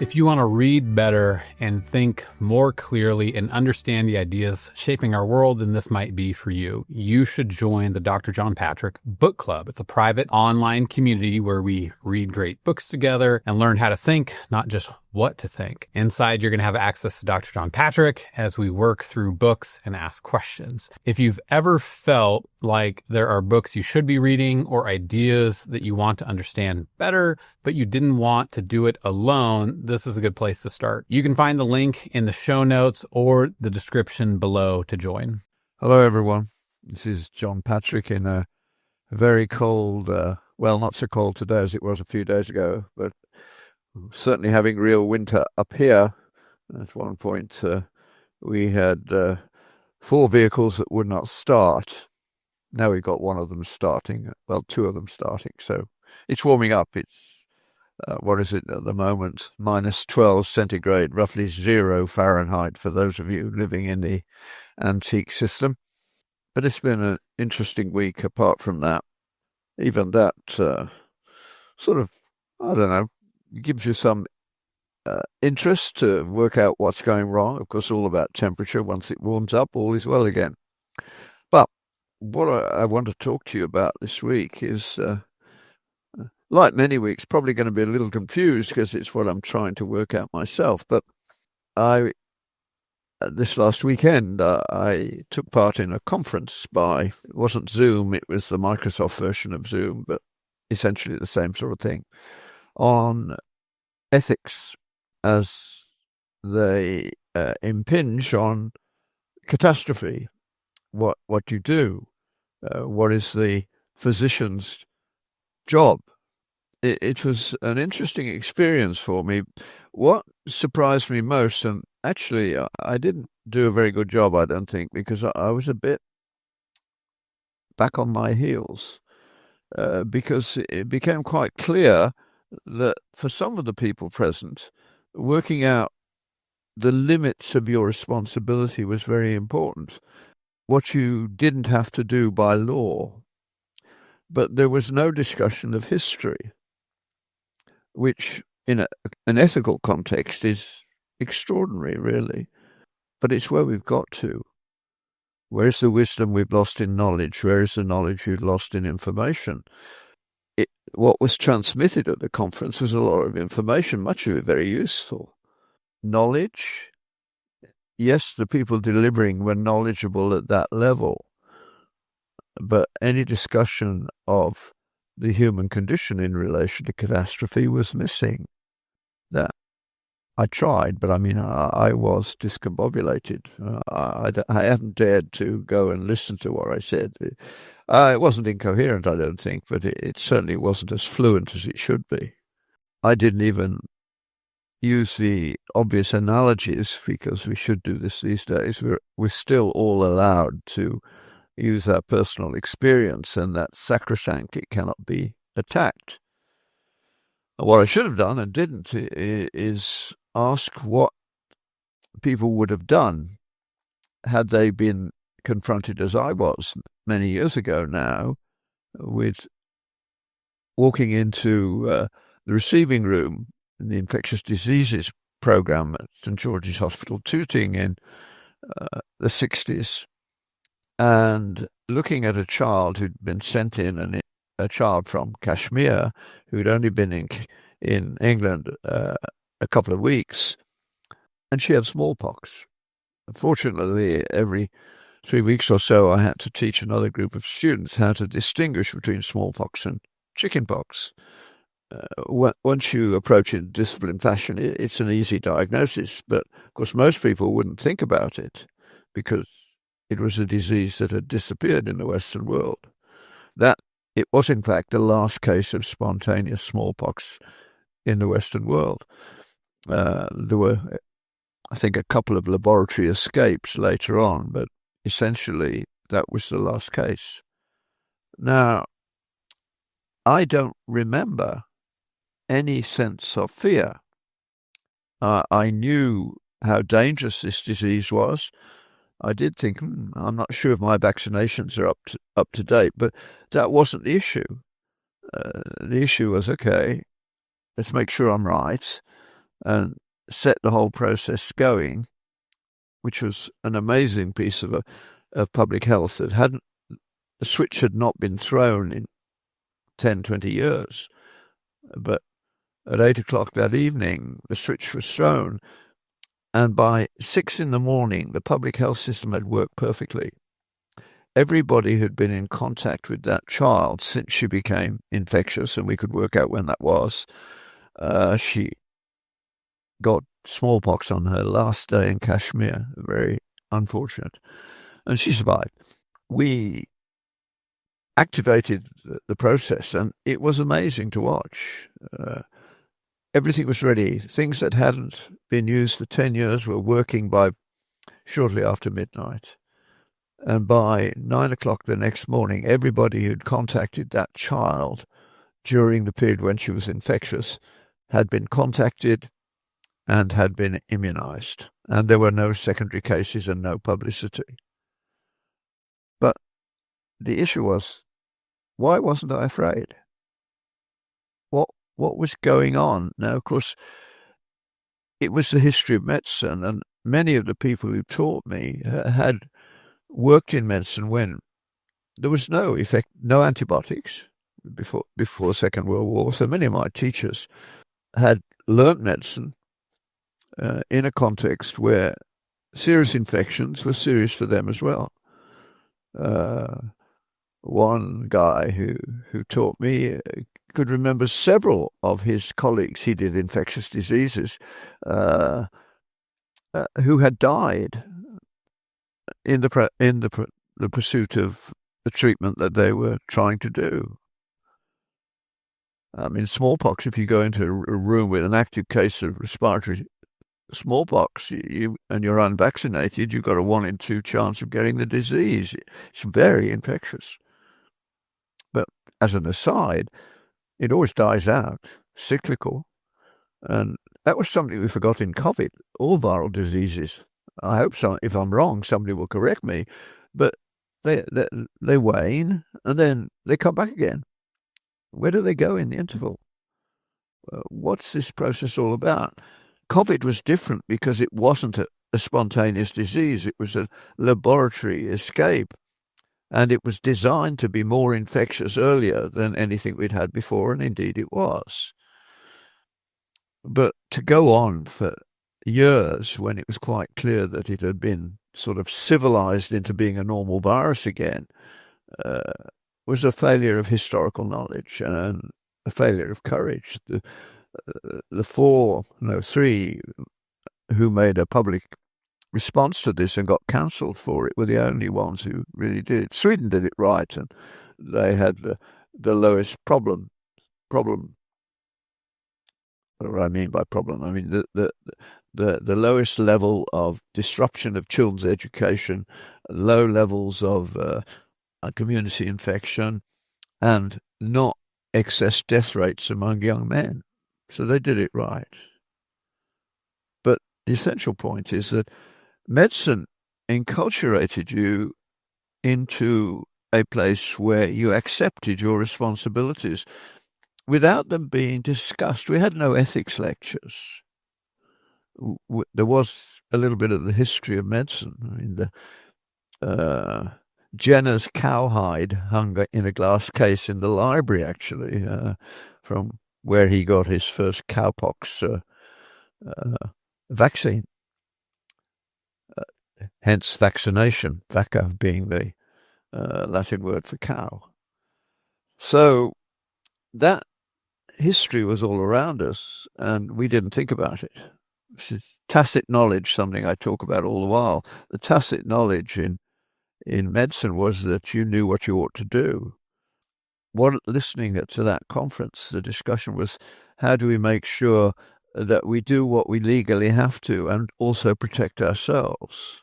If you want to read better and think more clearly and understand the ideas shaping our world, then this might be for you. You should join the Dr. John Patrick Book Club. It's a private online community where we read great books together and learn how to think, not just what to think. Inside, you're going to have access to Dr. John Patrick as we work through books and ask questions. If you've ever felt like there are books you should be reading or ideas that you want to understand better, but you didn't want to do it alone, this is a good place to start. You can find the link in the show notes or the description below to join. Hello, everyone. This is John Patrick in a very cold, well, not so cold today as it was a few days ago, but certainly having real winter up here. At one point, we had 4 vehicles that would not start. Now we've got one of them starting, well, 2 of them starting. So it's warming up. It's, what is it at the moment? Minus 12 centigrade, roughly 0 Fahrenheit for those of you living in the antique system. But it's been an interesting week apart from that. Even that sort of, I don't know, gives you some interest to work out what's going wrong. Of course, all about temperature. Once it warms up, all is well again. But what I want to talk to you about this week is, like many weeks, probably going to be a little confused because it's what I'm trying to work out myself. But this last weekend, I took part in a conference it wasn't Zoom, it was the Microsoft version of Zoom, but essentially the same sort of thing, on ethics as they impinge on catastrophe. What you do, what is the physician's job. It was an interesting experience for me. What surprised me most, and actually I didn't do a very good job, I don't think, because I was a bit back on my heels, because it became quite clear that for some of the people present, working out the limits of your responsibility was very important. What you didn't have to do by law. But there was no discussion of history, which in an ethical context is extraordinary, really. But it's where we've got to. Where is the wisdom we've lost in knowledge? Where is the knowledge we've lost in information? What was transmitted at the conference was a lot of information, much of it very useful. Knowledge, yes, the people delivering were knowledgeable at that level, but any discussion of the human condition in relation to catastrophe was missing. That I tried, but I mean, I was discombobulated. I haven't dared to go and listen to what I said. It wasn't incoherent, I don't think, but it certainly wasn't as fluent as it should be. I didn't even use the obvious analogies, because we should do this these days. We're still all allowed to use our personal experience, and that's sacrosanct. It cannot be attacked. What I should have done and didn't is ask what people would have done had they been confronted, as I was many years ago now, with walking into the receiving room in the infectious diseases program at St. George's Hospital, Tooting in the 60s, and looking at a child who'd been sent in, and a child from Kashmir who'd only been in England a couple of weeks, and she had smallpox. Unfortunately, every 3 weeks or so, I had to teach another group of students how to distinguish between smallpox and chickenpox. Once you approach it in disciplined fashion, it's an easy diagnosis, but of course most people wouldn't think about it because it was a disease that had disappeared in the Western world. That it was in fact the last case of spontaneous smallpox in the Western world. There were, I think, a couple of laboratory escapes later on, but essentially that was the last case. Now, I don't remember any sense of fear. I knew how dangerous this disease was. I did think, I'm not sure if my vaccinations are up to date, but that wasn't the issue. The issue was, okay, let's make sure I'm right. and set the whole process going, which was an amazing piece of public health that the switch had not been thrown in 10, 20 years. But at 8 o'clock that evening, the switch was thrown. And by 6 in the morning, the public health system had worked perfectly. Everybody who'd been in contact with that child since she became infectious, and we could work out when that was, she got smallpox on her last day in Kashmir, very unfortunate, and she survived. We activated the process, and it was amazing to watch. Everything was ready. Things that hadn't been used for 10 years were working by shortly after midnight. And by 9 o'clock the next morning, everybody who'd contacted that child during the period when she was infectious had been contacted and had been immunized. And there were no secondary cases and no publicity. But the issue was, why wasn't I afraid? What was going on? Now, of course, it was the history of medicine, and many of the people who taught me had worked in medicine when there was no antibiotics before the Second World War. So many of my teachers had learnt medicine in a context where serious infections were serious for them as well. One guy who taught me could remember several of his colleagues. He did infectious diseases who had died in the pursuit of the treatment that they were trying to do. I mean, smallpox, if you go into a room with an active case of respiratory smallpox and you're unvaccinated, you've got a 1 in 2 chance of getting the disease. It's very infectious. But as an aside, it always dies out, cyclical. And that was something we forgot in COVID, all viral diseases. I hope so. If I'm wrong, somebody will correct me. But they wane and then they come back again. Where do they go in the interval? What's this process all about? COVID was different because it wasn't a spontaneous disease. It was a laboratory escape. And it was designed to be more infectious earlier than anything we'd had before, and indeed it was. But to go on for years when it was quite clear that it had been sort of civilized into being a normal virus again was a failure of historical knowledge and a failure of courage. The 3 who made a public response to this and got cancelled for it were the only ones who really did it. Sweden did it right, and they had the lowest problem. What do I mean by problem? I mean the lowest level of disruption of children's education, low levels of community infection, and not excess death rates among young men. So they did it right. But the essential point is that medicine enculturated you into a place where you accepted your responsibilities without them being discussed. We had no ethics lectures. There was a little bit of the history of medicine. I mean, Jenner's cowhide hung in a glass case in the library, actually, from where he got his first cowpox vaccine. Hence vaccination, vacca being the Latin word for cow. So that history was all around us, and we didn't think about it. This is tacit knowledge, something I talk about all the while. The tacit knowledge in medicine was that you knew what you ought to do. Listening to that conference, the discussion was, how do we make sure that we do what we legally have to and also protect ourselves?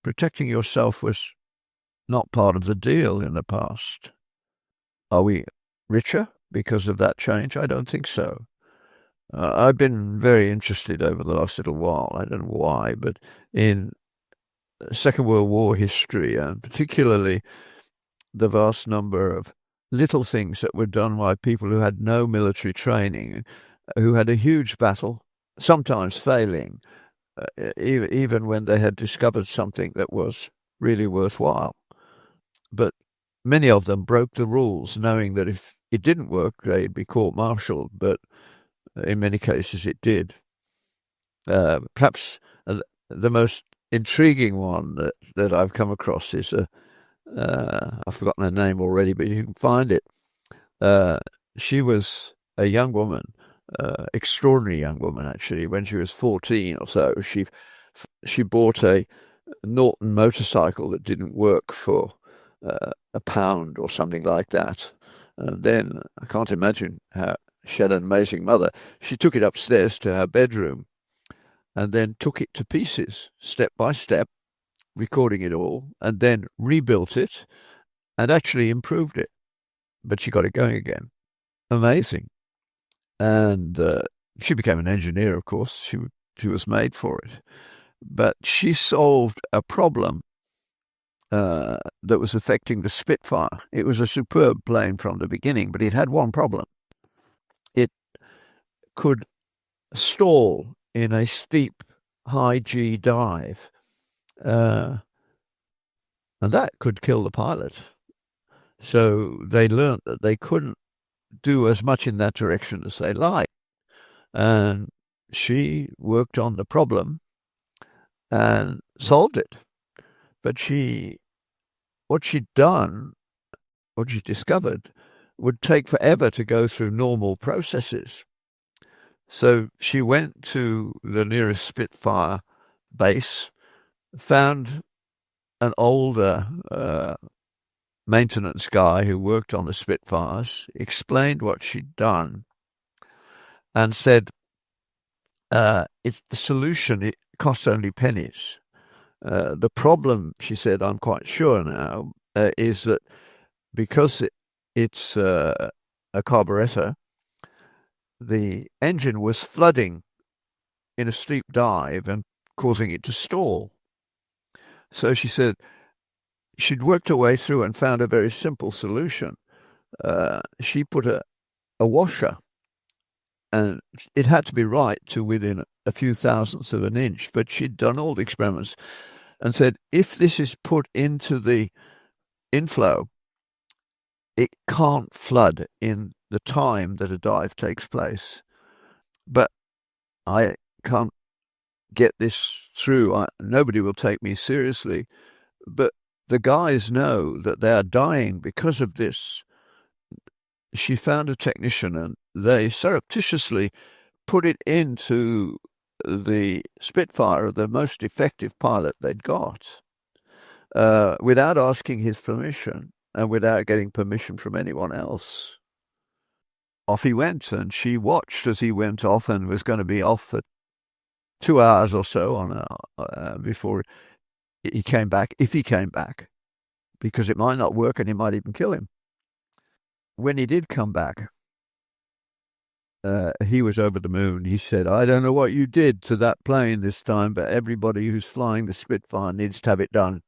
Protecting yourself was not part of the deal in the past. Are we richer because of that change? I don't think so. I've been very interested over the last little while, I don't know why, but in Second World War history, and particularly the vast number of little things that were done by people who had no military training who had a huge battle, sometimes failing, even when they had discovered something that was really worthwhile. But many of them broke the rules, knowing that if it didn't work, they'd be court-martialed, but in many cases it did. Perhaps the most intriguing one that I've come across is I've forgotten her name already, but you can find it. She was a young woman, extraordinary young woman actually. When she was 14 or so, she bought a Norton motorcycle that didn't work for £1 or something like that. And then I can't imagine how she had an amazing mother. She took it upstairs to her bedroom and then took it to pieces, step by step, recording it all, and then rebuilt it and actually improved it. But she got it going again. Amazing. And she became an engineer, of course. She was made for it. But she solved a problem that was affecting the Spitfire. It was a superb plane from the beginning, but it had one problem. It could stall in a steep, high G dive, and that could kill the pilot. So they learned that they couldn't do as much in that direction as they liked. And she worked on the problem and solved it. But what she'd discovered, would take forever to go through normal processes. So she went to the nearest Spitfire base, found an older maintenance guy who worked on the Spitfires, explained what she'd done, and said, it's the solution, it costs only pennies. The problem, she said, I'm quite sure now, is that because it's a carburetor, the engine was flooding in a steep dive and causing it to stall. So she said she'd worked her way through and found a very simple solution. She put a washer, and it had to be right to within a few thousandths of an inch, but she'd done all the experiments and said, if this is put into the inflow, it can't flood in the time that a dive takes place. But I can't get this through. Nobody will take me seriously. But the guys know that they are dying because of this. She found a technician and they surreptitiously put it into the Spitfire, the most effective pilot they'd got, without asking his permission and without getting permission from anyone else. Off he went, and she watched as he went off and was going to be off for 2 hours or so before he came back, if he came back, because it might not work and it might even kill him. When he did come back, he was over the moon. He said, I don't know what you did to that plane this time, but everybody who's flying the Spitfire needs to have it done.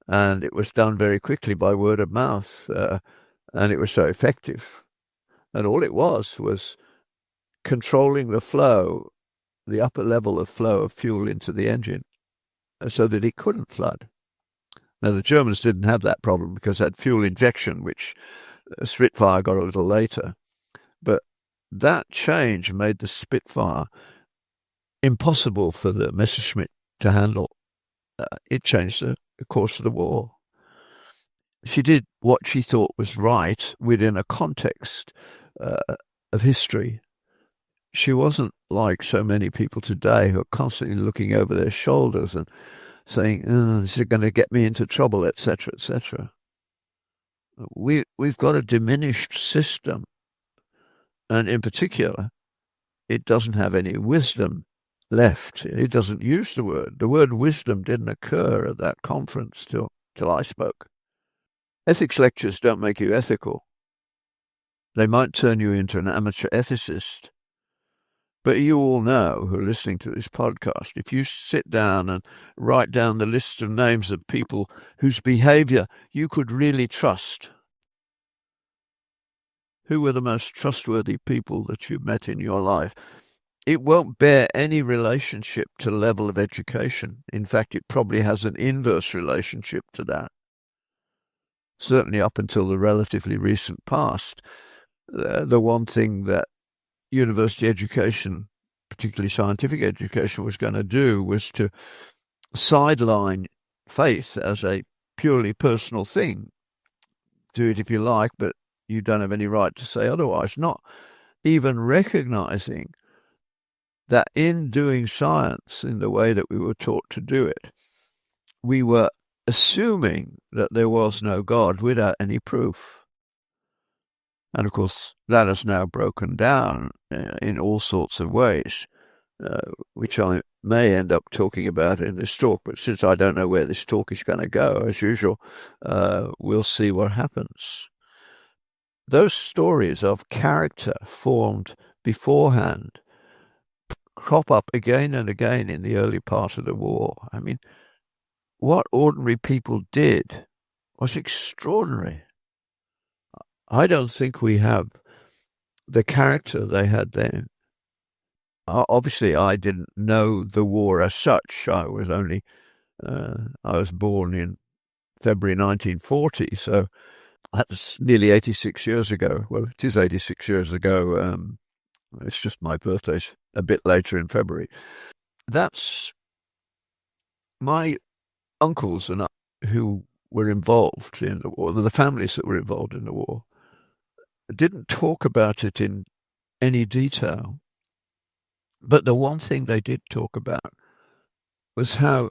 And it was done very quickly by word of mouth, and it was so effective. And all it was controlling the flow, the upper level of flow of fuel into the engine, so that it couldn't flood. Now, the Germans didn't have that problem because they had fuel injection, which Spitfire got a little later. But that change made the Spitfire impossible for the Messerschmitt to handle. It changed the course of the war. She did what she thought was right within a context of history. She wasn't like so many people today who are constantly looking over their shoulders and saying, this is going to get me into trouble, etc., etc. We've got a diminished system, and in particular, it doesn't have any wisdom left. It doesn't use the word. The word wisdom didn't occur at that conference till I spoke. Ethics lectures don't make you ethical. They might turn you into an amateur ethicist. But you all know, who are listening to this podcast, if you sit down and write down the list of names of people whose behavior you could really trust, who were the most trustworthy people that you met in your life, it won't bear any relationship to level of education. In fact, it probably has an inverse relationship to that. Certainly up until the relatively recent past, the one thing that university education, particularly scientific education, was going to do was to sideline faith as a purely personal thing. Do it if you like, but you don't have any right to say otherwise. Not even recognizing that in doing science in the way that we were taught to do it, we were assuming that there was no God without any proof. And of course, that has now broken down in all sorts of ways, which I may end up talking about in this talk. But since I don't know where this talk is going to go, as usual, we'll see what happens. Those stories of character formed beforehand crop up again and again in the early part of the war. I mean, what ordinary people did was extraordinary. I don't think we have the character they had then. Obviously, I didn't know the war as such. I was born in February 1940, so that's nearly 86 years ago. Well, it is 86 years ago. It's just my birthday's a bit later in February. That's my uncles and I, who were involved in the war, the families that were involved in the war, didn't talk about it in any detail. But the one thing they did talk about was how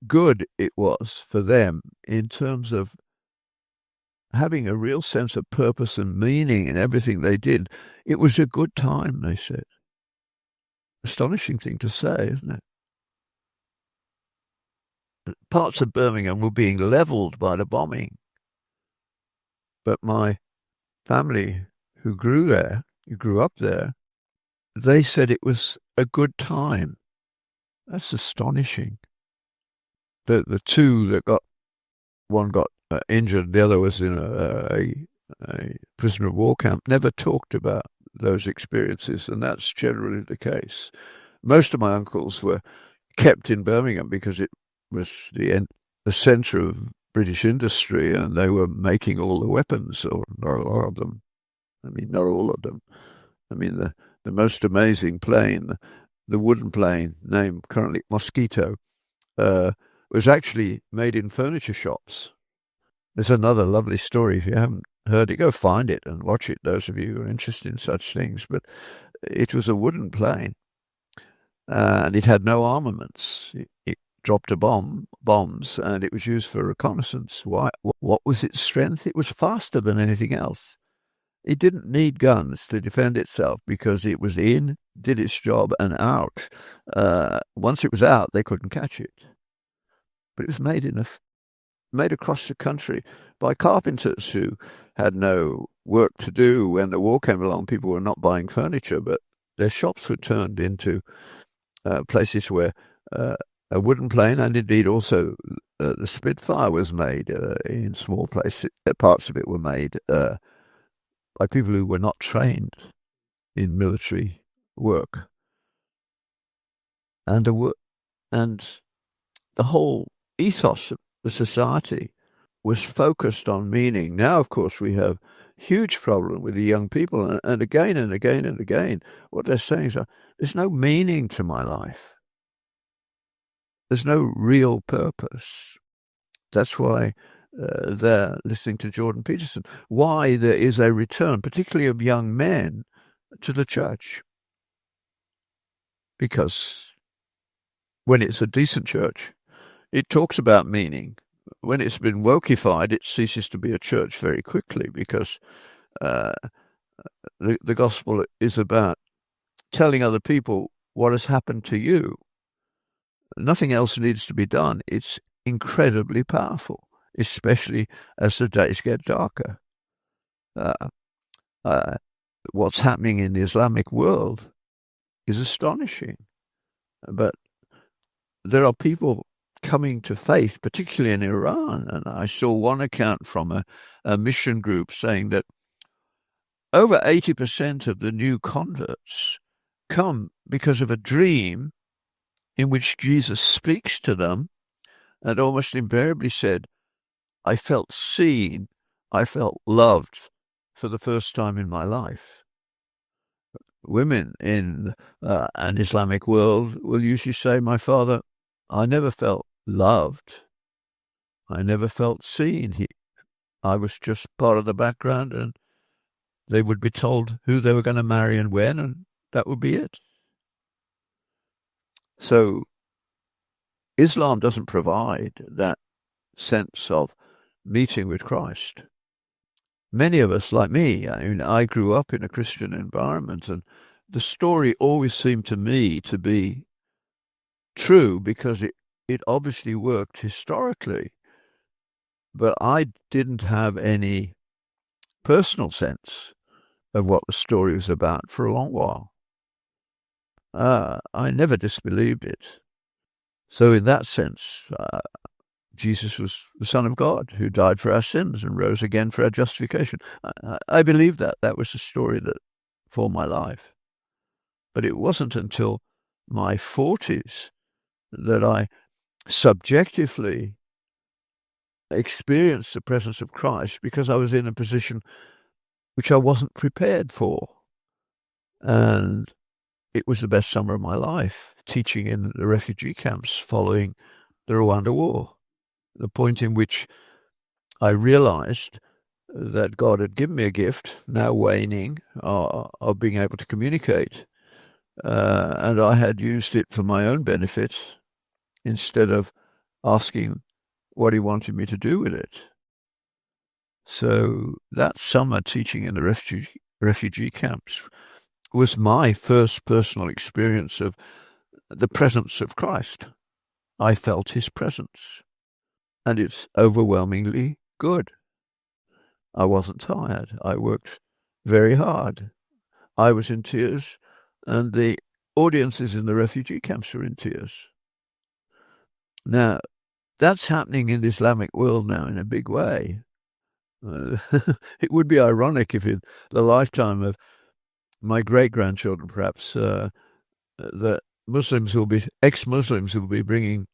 good it was for them in terms of having a real sense of purpose and meaning in everything they did. It was a good time, they said. Astonishing thing to say, isn't it? Parts of Birmingham were being levelled by the bombing. But my family who grew up there, they said it was a good time. That's astonishing. The two that one got injured, the other was in a prisoner of war camp, never talked about those experiences, and that's generally the case. Most of my uncles were kept in Birmingham because it was the centre of British industry, and they were making all the weapons, or not a lot of them. I mean, not all of them. I mean, the most amazing plane, the wooden plane named currently Mosquito, was actually made in furniture shops. There's another lovely story. If you haven't heard it, go find it and watch it, those of you who are interested in such things. But it was a wooden plane, and it had no armaments. It dropped bombs, and it was used for reconnaissance. Why? What was its strength? It was faster than anything else. It didn't need guns to defend itself because it was in, did its job, and out. Once it was out, they couldn't catch it. But it was made across the country by carpenters who had no work to do. When the war came along, people were not buying furniture, but their shops were turned into places where a wooden plane, and indeed also the Spitfire was made in small places. Parts of it were made by people who were not trained in military work. And the whole ethos of the society was focused on meaning. Now, of course, we have huge problem with the young people, and again and again and again, what they're saying is, there's no meaning to my life. There's no real purpose. That's why they're listening to Jordan Peterson, why there is a return, particularly of young men, to the church. Because when it's a decent church, it talks about meaning. When it's been wokeified, it ceases to be a church very quickly, because the gospel is about telling other people what has happened to you. Nothing else needs to be done. It's incredibly powerful, especially as the days get darker. What's happening in the Islamic world is astonishing. But there are people coming to faith, particularly in Iran. And I saw one account from a mission group saying that over 80% of the new converts come because of a dream in which Jesus speaks to them and almost invariably said, I felt seen, I felt loved for the first time in my life. Women in an Islamic world will usually say, my father, I never felt loved. I never felt seen. I was just part of the background, and they would be told who they were going to marry and when, and that would be it. So Islam doesn't provide that sense of meeting with Christ. Many of us, like me, I grew up in a Christian environment, and the story always seemed to me to be true because it obviously worked historically. But I didn't have any personal sense of what the story was about for a long while. I never disbelieved it. So in that sense, Jesus was the Son of God who died for our sins and rose again for our justification. I believe that. That was the story that for my life. But it wasn't until my 40s that I subjectively experienced the presence of Christ because I was in a position which I wasn't prepared for. And it was the best summer of my life, teaching in the refugee camps following the Rwanda War, the point in which I realized that God had given me a gift, now waning, of being able to communicate. And I had used it for my own benefit instead of asking what he wanted me to do with it. So that summer teaching in the refugee camps was my first personal experience of the presence of Christ. I felt his presence, and it's overwhelmingly good. I wasn't tired. I worked very hard. I was in tears, and the audiences in the refugee camps were in tears. Now, that's happening in the Islamic world now in a big way. It would be ironic if in the lifetime of my great-grandchildren, perhaps, that ex-Muslims will be bringing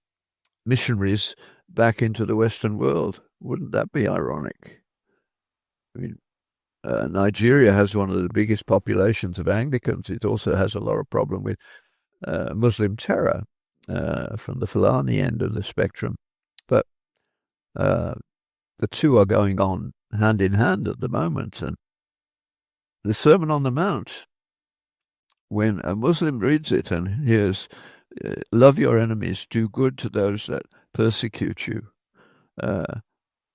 missionaries back into the Western world. Wouldn't that be ironic? I mean, Nigeria has one of the biggest populations of Anglicans. It also has a lot of problem with Muslim terror from the Fulani end of the spectrum. But the two are going on hand in hand at the moment. And the Sermon on the Mount, when a Muslim reads it and hears, love your enemies, do good to those that persecute you,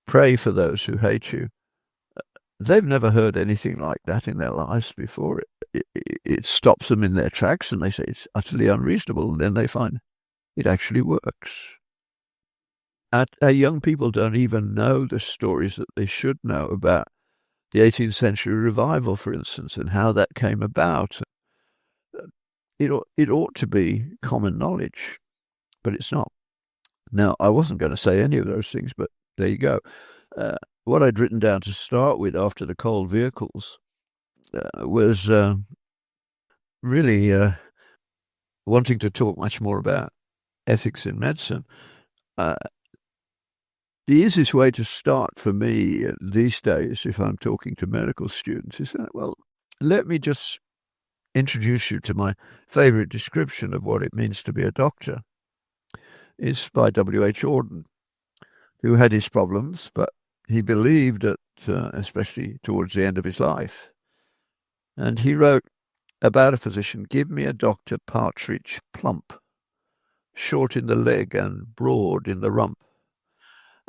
pray for those who hate you, they've never heard anything like that in their lives before. It stops them in their tracks, and they say it's utterly unreasonable, and then they find it actually works. Our young people don't even know the stories that they should know about the 18th century revival, for instance, and how that came about. It ought to be common knowledge, but it's not. Now, I wasn't going to say any of those things, but there you go. What I'd written down to start with after the cold vehicles was really wanting to talk much more about ethics in medicine. The easiest way to start for me these days, if I'm talking to medical students, is that, well, let me just introduce you to my favorite description of what it means to be a doctor. It's by W.H. Auden, who had his problems, but he believed that, especially towards the end of his life. And he wrote about a physician, give me a doctor partridge plump, short in the leg and broad in the rump,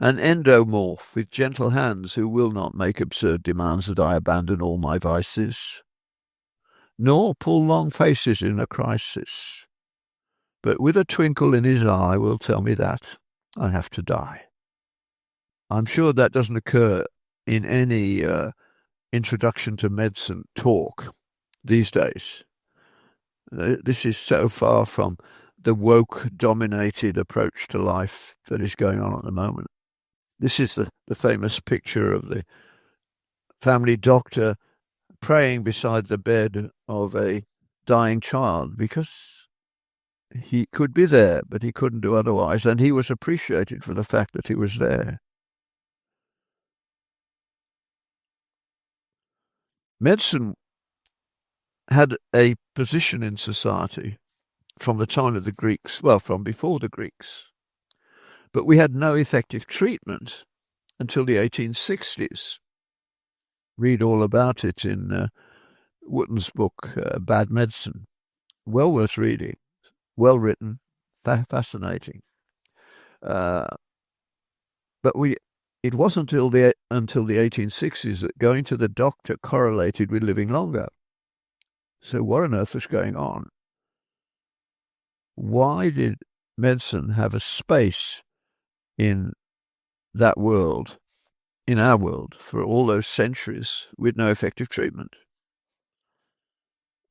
an endomorph with gentle hands who will not make absurd demands that I abandon all my vices, nor pull long faces in a crisis, but with a twinkle in his eye will tell me that I have to die. I'm sure that doesn't occur in any introduction to medicine talk these days. This is so far from the woke-dominated approach to life that is going on at the moment. This is the famous picture of the family doctor praying beside the bed of a dying child because he could be there, but he couldn't do otherwise, and he was appreciated for the fact that he was there. Medicine had a position in society from the time of the Greeks, well, from before the Greeks, but we had no effective treatment until the 1860s. Read all about it in Wotton's book, Bad Medicine. Well worth reading, well written, fascinating. But it wasn't until the 1860s that going to the doctor correlated with living longer. So what on earth was going on? Why did medicine have a space in that world, in our world, for all those centuries with no effective treatment?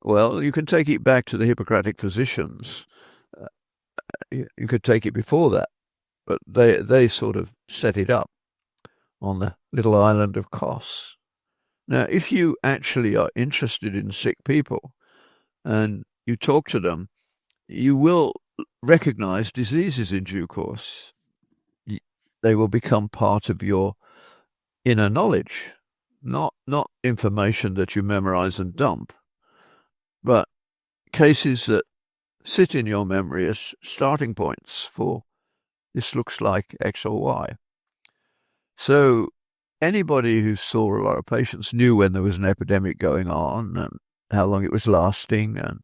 Well, you can take it back to the Hippocratic physicians. You could take it before that, but they sort of set it up on the little island of Kos. Now, if you actually are interested in sick people and you talk to them, you will recognize diseases in due course. They will become part of your inner knowledge, not information that you memorize and dump, but cases that sit in your memory as starting points for this looks like X or Y. So anybody who saw a lot of patients knew when there was an epidemic going on and how long it was lasting and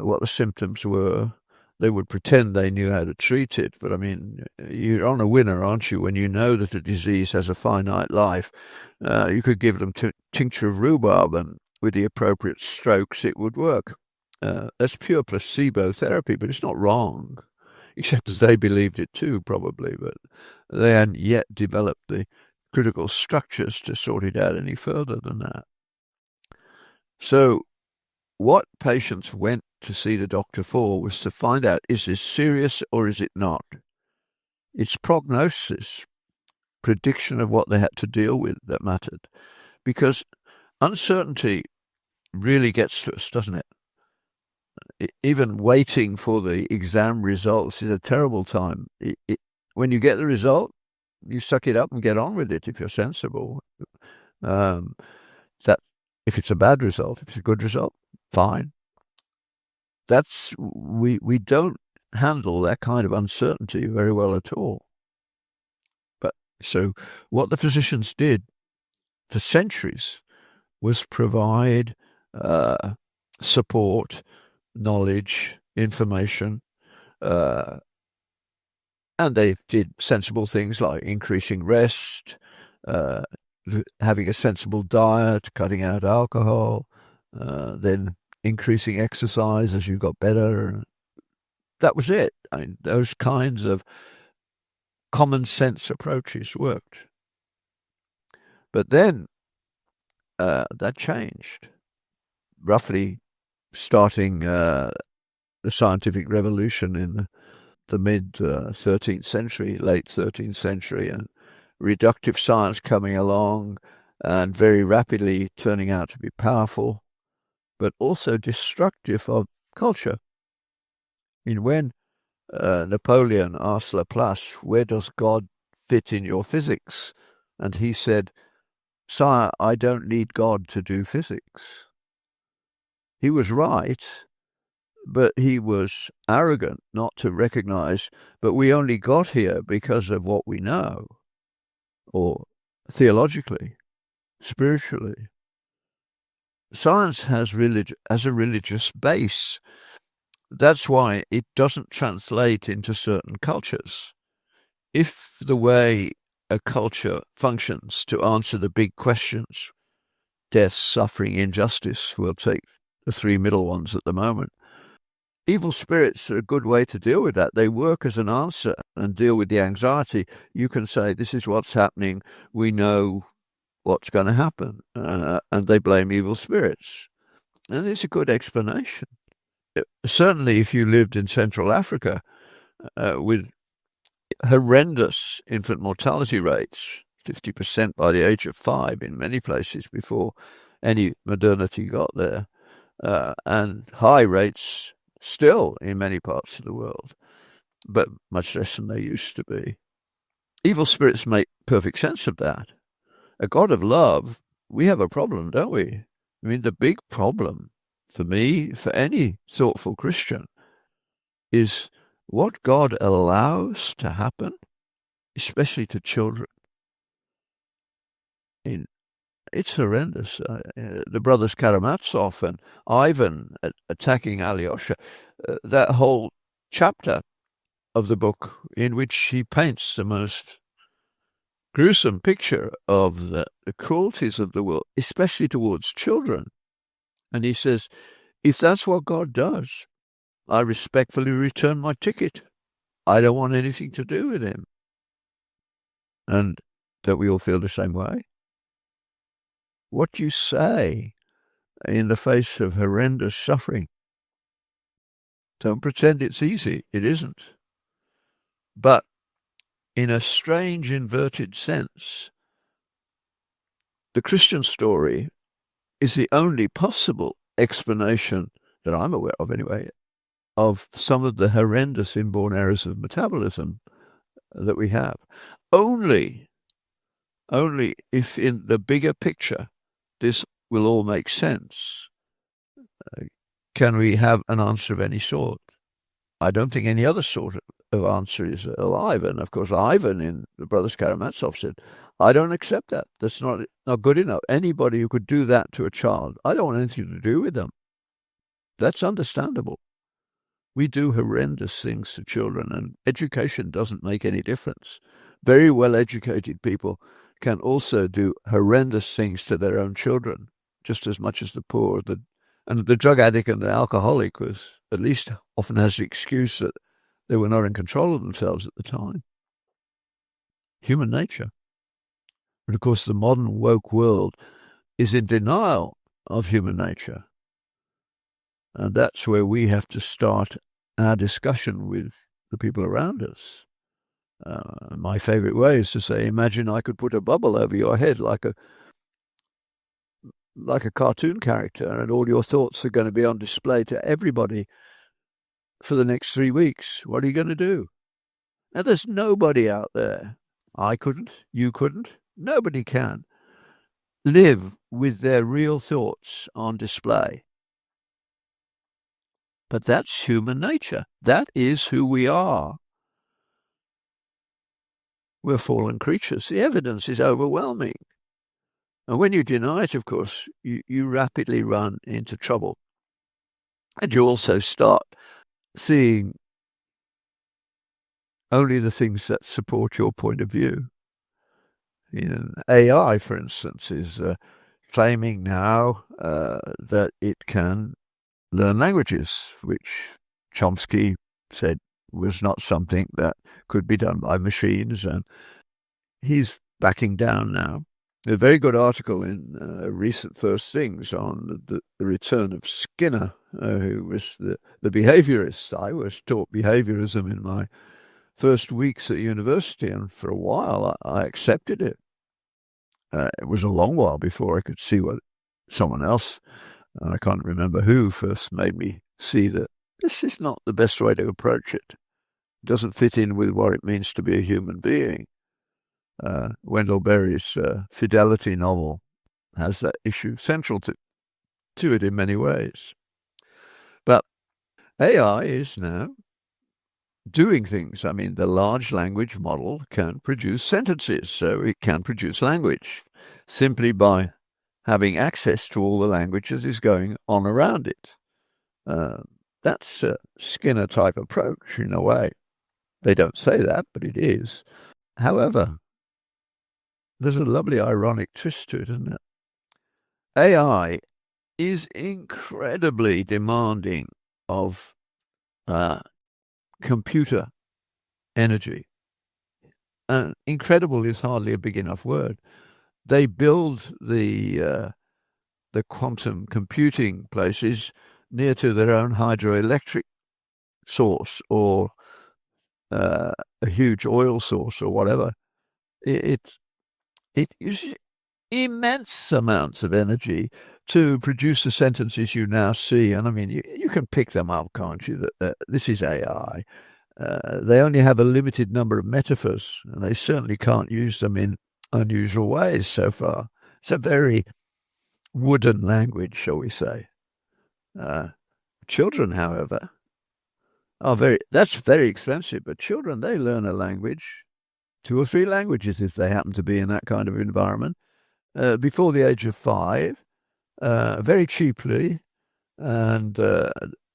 what the symptoms were. They would pretend they knew how to treat it, but I mean, you're on a winner, aren't you, when you know that a disease has a finite life. You could give them tincture of rhubarb and with the appropriate strokes it would work. That's pure placebo therapy, but it's not wrong, except as they believed it too, probably, but they hadn't yet developed the critical structures to sort it out any further than that. So what patients went to see the doctor for was to find out, is this serious or is it not? It's prognosis, prediction of what they had to deal with that mattered. Because uncertainty really gets to us, doesn't it? Even waiting for the exam results is a terrible time. When you get the result, you suck it up and get on with it if you're sensible. That if it's a bad result, if it's a good result, fine. We don't handle that kind of uncertainty very well at all. But so what the physicians did for centuries was provide support, knowledge, information, and they did sensible things like increasing rest, having a sensible diet, cutting out alcohol, then increasing exercise as you got better. That was it. I mean, those kinds of common sense approaches worked. But then that changed, roughly starting the scientific revolution in the mid-13th century, late 13th century, and reductive science coming along and very rapidly turning out to be powerful, but also destructive of culture. I mean, when Napoleon asked Laplace, where does God fit in your physics? And he said, Sire, I don't need God to do physics. He was right, but he was arrogant not to recognize, but we only got here because of what we know, or theologically, spiritually. Science has a religious base. That's why it doesn't translate into certain cultures. If the way a culture functions to answer the big questions, death, suffering, injustice, we'll take the three middle ones at the moment, evil spirits are a good way to deal with that. They work as an answer and deal with the anxiety. You can say, this is what's happening. We know what's going to happen. And they blame evil spirits. And it's a good explanation. Certainly, if you lived in Central Africa with horrendous infant mortality rates, 50% by the age of 5 in many places before any modernity got there, and high rates still in many parts of the world, but much less than they used to be. Evil spirits make perfect sense of that. A God of love, we have a problem, don't we? I mean, the big problem for me, for any thoughtful Christian, is what God allows to happen, especially to children. It's horrendous. The brothers Karamazov and Ivan attacking Alyosha, that whole chapter of the book in which he paints the most gruesome picture of the cruelties of the world, especially towards children. And he says, if that's what God does, I respectfully return my ticket. I don't want anything to do with him. And don't we all feel the same way? What do you say in the face of horrendous suffering? Don't pretend it's easy. It isn't. But in a strange, inverted sense, the Christian story is the only possible explanation that I'm aware of anyway, of some of the horrendous inborn errors of metabolism that we have. Only if in the bigger picture this will all make sense, can we have an answer of any sort. I don't think any other sort of answer is alive. And of course, Ivan in the Brothers Karamazov said, I don't accept that. That's not good enough. Anybody who could do that to a child, I don't want anything to do with them. That's understandable. We do horrendous things to children, and education doesn't make any difference. Very well-educated people can also do horrendous things to their own children, just as much as the poor. And the drug addict and the alcoholic was at least often has the excuse that they were not in control of themselves at the time. Human nature. But of course, the modern woke world is in denial of human nature. And that's where we have to start our discussion with the people around us. My favorite way is to say, imagine I could put a bubble over your head like a cartoon character, and all your thoughts are going to be on display to everybody for the next 3 weeks. What are you going to do? Now, there's nobody out there. I couldn't. You couldn't. Nobody can live with their real thoughts on display. But that's human nature. That is who we are. We're fallen creatures. The evidence is overwhelming. And when you deny it, of course, you rapidly run into trouble. And you also start seeing only the things that support your point of view. AI, for instance, is claiming now that it can learn languages, which Chomsky said was not something that could be done by machines, and he's backing down now. A very good article in recent First Things on the return of Skinner, who was the behaviorist. I was taught behaviorism in my first weeks at university, and for a while I accepted it. It was a long while before I could see what someone else, I can't remember who, first made me see that this is not the best way to approach it. It doesn't fit in with what it means to be a human being. Wendell Berry's Fidelity novel has that issue central to it in many ways. But AI is now doing things. I mean, the large language model can produce sentences, so it can produce language simply by having access to all the language that is going on around it. That's a Skinner-type approach in a way. They don't say that, but it is. However, there's a lovely ironic twist to it, isn't it? AI is incredibly demanding of computer energy. Incredible is hardly a big enough word. They build the quantum computing places near to their own hydroelectric source or a huge oil source or whatever. It is immense amounts of energy to produce the sentences you now see. And I mean, you can pick them up, can't you? That this is AI. They only have a limited number of metaphors, and they certainly can't use them in unusual ways so far. It's a very wooden language, shall we say. Children, however, that's very expensive, but children, they learn a language, 2 or 3 languages if they happen to be in that kind of environment, before the age of 5, very cheaply, and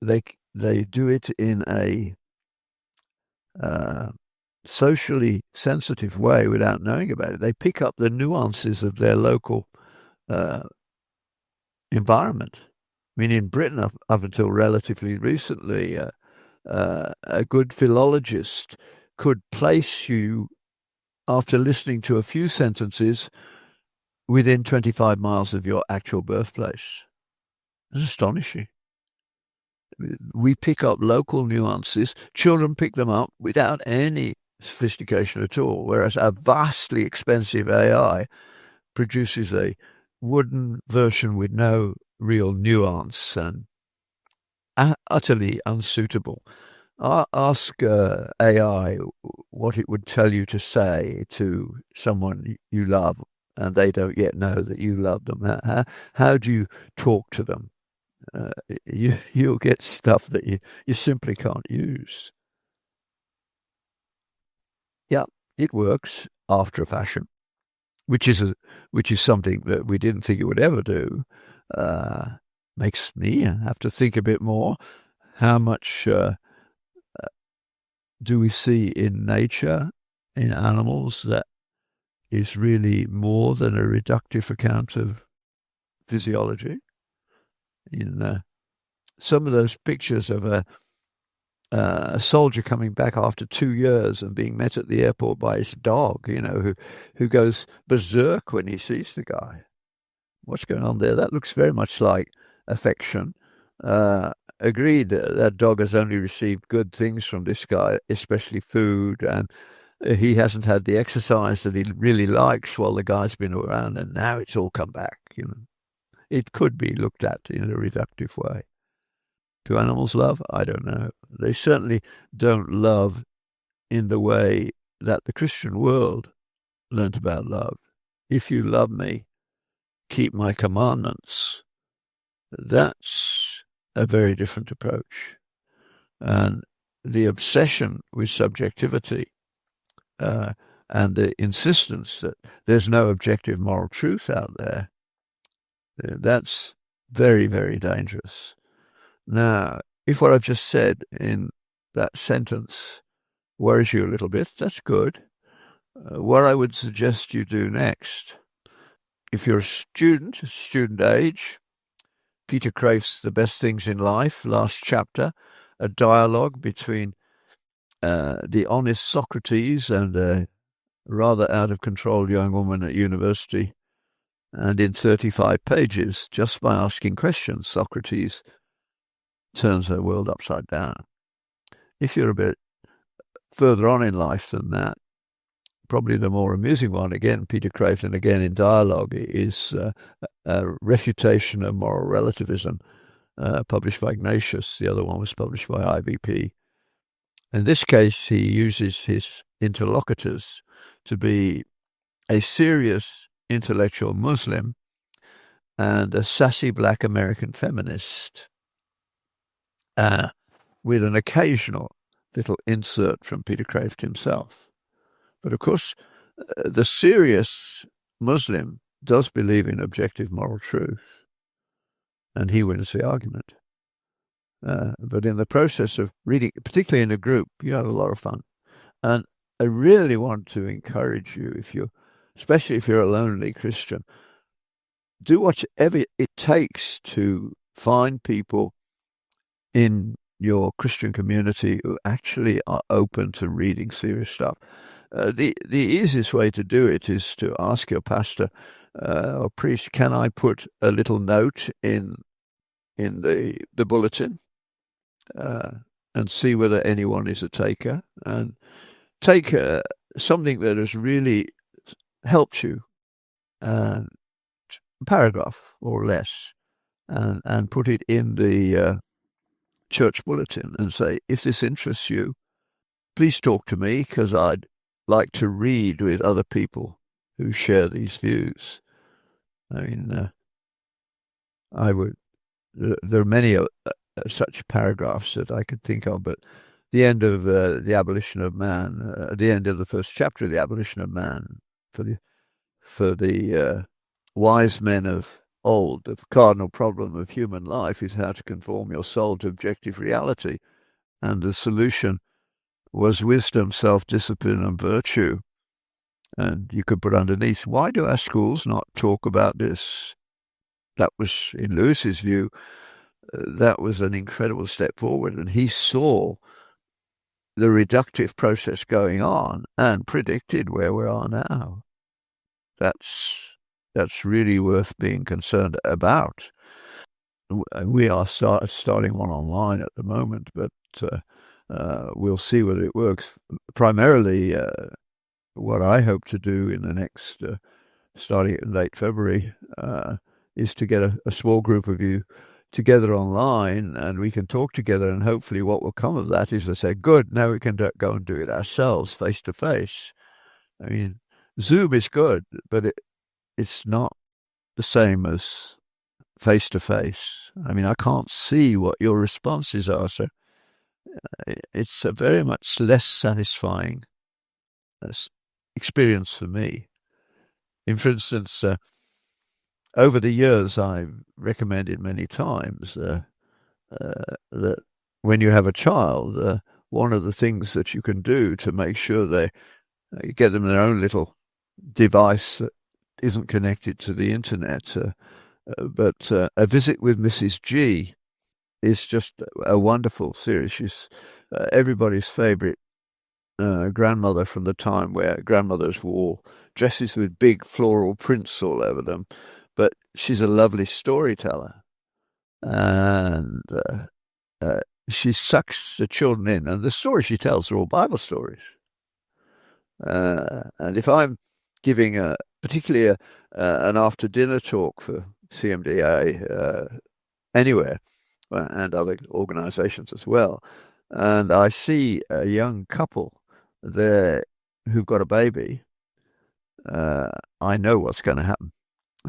they do it in a socially sensitive way without knowing about it. They pick up the nuances of their local environment. I mean, in Britain, up until relatively recently, a good philologist could place you, after listening to a few sentences, within 25 miles of your actual birthplace. It's astonishing. We pick up local nuances. Children pick them up without any sophistication at all, whereas a vastly expensive AI produces a wooden version with no real nuance and utterly unsuitable. Ask AI what it would tell you to say to someone you love and they don't yet know that you love them. How do you talk to them? You'll get stuff that you simply can't use. Yeah, it works after a fashion, which is something that we didn't think it would ever do. Makes me have to think a bit more. How much do we see in nature, in animals, that is really more than a reductive account of physiology? In some of those pictures of a soldier coming back after 2 years and being met at the airport by his dog, who goes berserk when he sees the guy. What's going on there? That looks very much like affection. Agreed, that dog has only received good things from this guy, especially food, and he hasn't had the exercise that he really likes while the guy's been around, and now it's all come back. It could be looked at in a reductive way. Do animals love? I don't know. They certainly don't love in the way that the Christian world learnt about love. If you love me, keep my commandments. That's a very different approach. And the obsession with subjectivity and the insistence that there's no objective moral truth out there, that's very, very dangerous. Now, if what I've just said in that sentence worries you a little bit, that's good. What I would suggest you do next, if you're a student age, Peter Craif's The Best Things in Life, last chapter, a dialogue between the honest Socrates and a rather out-of-control young woman at university. And in 35 pages, just by asking questions, Socrates turns her world upside down. If you're a bit further on in life than that, probably the more amusing one, again, Peter Craif, and again in dialogue, is a refutation of moral relativism, published by Ignatius. The other one was published by IVP. In this case, he uses his interlocutors to be a serious intellectual Muslim and a sassy black American feminist, with an occasional little insert from Peter Craif himself. But of course, the serious Muslim does believe in objective moral truth, and he wins the argument. But in the process of reading, particularly in a group, you have a lot of fun. And I really want to encourage you, especially if you're a lonely Christian, do whatever it takes to find people in your Christian community who actually are open to reading serious stuff. The easiest way to do it is to ask your pastor or priest, can I put a little note in the bulletin and see whether anyone is a taker, and take something that has really helped you, paragraph or less, and put it in the church bulletin and say, if this interests you, please talk to me, because I'd like to read with other people who share these views. I mean, I would. There are many such paragraphs that I could think of, but the end of the abolition of man, the end of the first chapter of the abolition of man, for the wise men of old, the cardinal problem of human life is how to conform your soul to objective reality, and the solution was wisdom, self-discipline, and virtue. And you could put underneath, why do our schools not talk about this? That was, in Lewis's view, that was an incredible step forward. And he saw the reductive process going on and predicted where we are now. That's really worth being concerned about. We are starting one online at the moment, but we'll see whether it works. Primarily, what I hope to do in the next, starting in late February, is to get a small group of you together online, and we can talk together, and hopefully what will come of that is they say, good, now we can go and do it ourselves, face to face. I mean, Zoom is good, but it's not the same as face to face. I mean, I can't see what your responses are, so it's a very much less satisfying experience for me. For instance, over the years, I've recommended many times that when you have a child, one of the things that you can do to make sure they get them their own little device that isn't connected to the internet, but A Visit with Mrs. G is just a wonderful series. She's everybody's favourite grandmother from the time where grandmothers wore dresses with big floral prints all over them. But she's a lovely storyteller, and she sucks the children in. And the stories she tells are all Bible stories. And if I'm giving particularly an after-dinner talk for CMDA anywhere, and other organisations as well, and I see a young couple there who've got a baby, I know what's going to happen.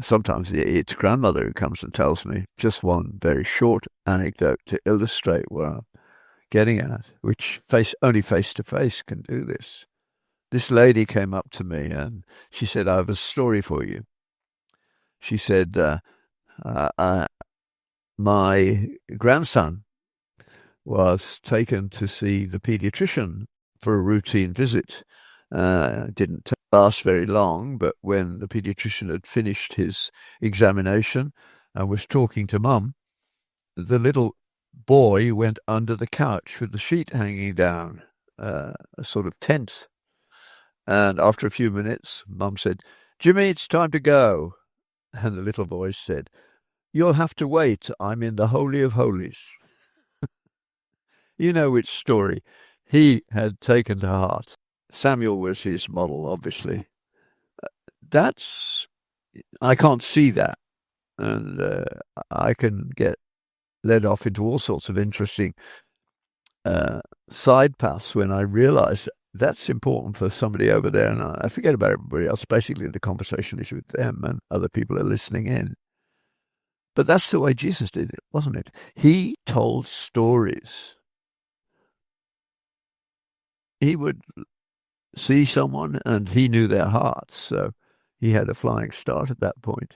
Sometimes it's grandmother who comes and tells me just one very short anecdote to illustrate what I'm getting at, which only face-to-face can do this. This lady came up to me and she said, I have a story for you. She said, my grandson was taken to see the pediatrician for a routine visit. Didn't last very long, but when the pediatrician had finished his examination and was talking to Mum, the little boy went under the couch with the sheet hanging down, a sort of tent. And after a few minutes, Mum said, Jimmy, it's time to go. And the little voice said, you'll have to wait. I'm in the Holy of Holies. You know which story he had taken to heart. Samuel was his model, obviously. I can't see that. And I can get led off into all sorts of interesting side paths when I realize that's important for somebody over there. And I forget about everybody else. Basically, the conversation is with them and other people are listening in. But that's the way Jesus did it, wasn't it? He told stories. He would see someone and he knew their hearts, so he had a flying start at that point.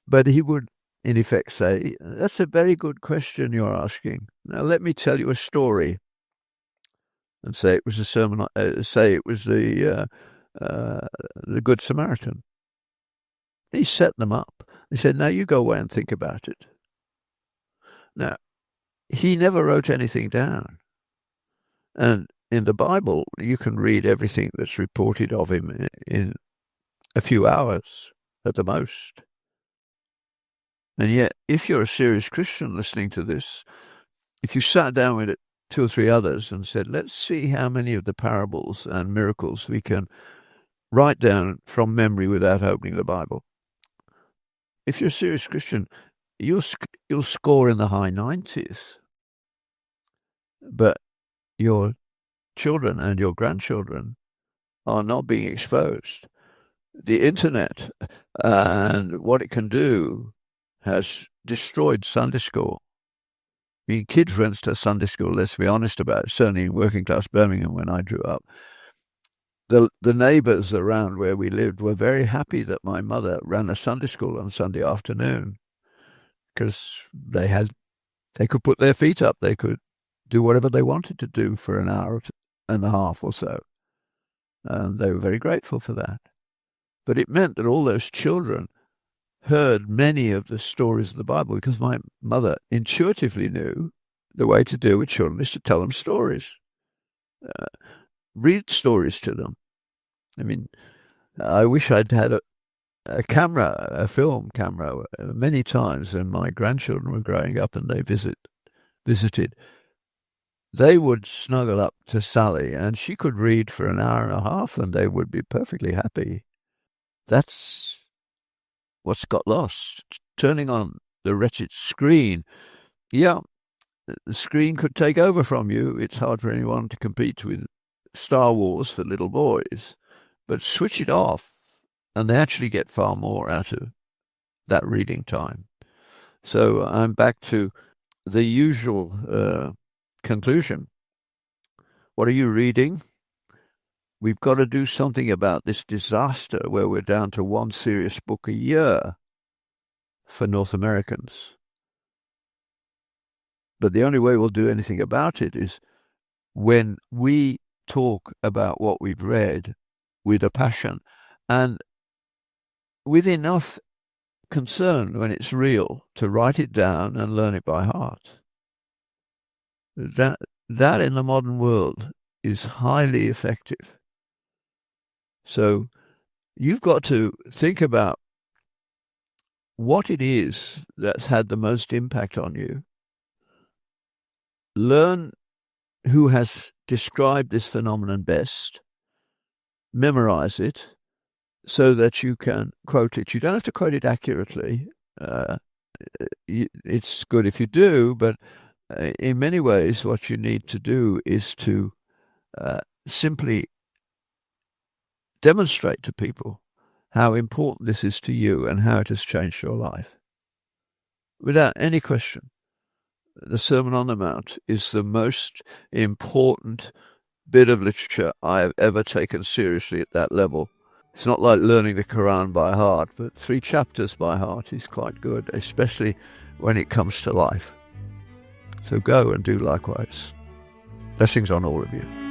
But he would, in effect, say, that's a very good question you're asking. Now let me tell you a story. And say it was a sermon, say it was the Good Samaritan. He set them up. He said, now you go away and think about it. Now, he never wrote anything down. And in the Bible, you can read everything that's reported of him in a few hours at the most. And yet, if you're a serious Christian listening to this, if you sat down with 2 or 3 others and said, let's see how many of the parables and miracles we can write down from memory without opening the Bible, if you're a serious Christian, you'll score in the high 90s. But your children and your grandchildren are not being exposed. The internet and what it can do has destroyed Sunday school. I mean, kids went to Sunday school, let's be honest about it, certainly in working class Birmingham when I grew up. The neighbours around where we lived were very happy that my mother ran a Sunday school on Sunday afternoon, because they could put their feet up, they could do whatever they wanted to do for an hour and a half or so. And they were very grateful for that. But it meant that all those children heard many of the stories of the Bible, because my mother intuitively knew the way to deal with children is to tell them stories. Read stories to them. I mean, I wish I'd had a film camera, many times when my grandchildren were growing up and they visited. They would snuggle up to Sally and she could read for an hour and a half and they would be perfectly happy. That's what's got lost. Turning on the wretched screen. Yeah, the screen could take over from you. It's hard for anyone to compete with Star Wars for little boys. But switch it off and they actually get far more out of that reading time. So I'm back to the usual conclusion. What are you reading? We've got to do something about this disaster where we're down to one serious book a year for North Americans. But the only way we'll do anything about it is when we talk about what we've read with a passion and with enough concern when it's real to write it down and learn it by heart. That in the modern world is highly effective. So you've got to think about what it is that's had the most impact on you. Learn who has described this phenomenon best. Memorize it so that you can quote it. You don't have to quote it accurately. It's good if you do, but in many ways what you need to do is to simply demonstrate to people how important this is to you and how it has changed your life. Without any question, the Sermon on the Mount is the most important bit of literature I have ever taken seriously at that level. It's not like learning the Quran by heart, but 3 chapters by heart is quite good, especially when it comes to life. So go and do likewise. Blessings on all of you.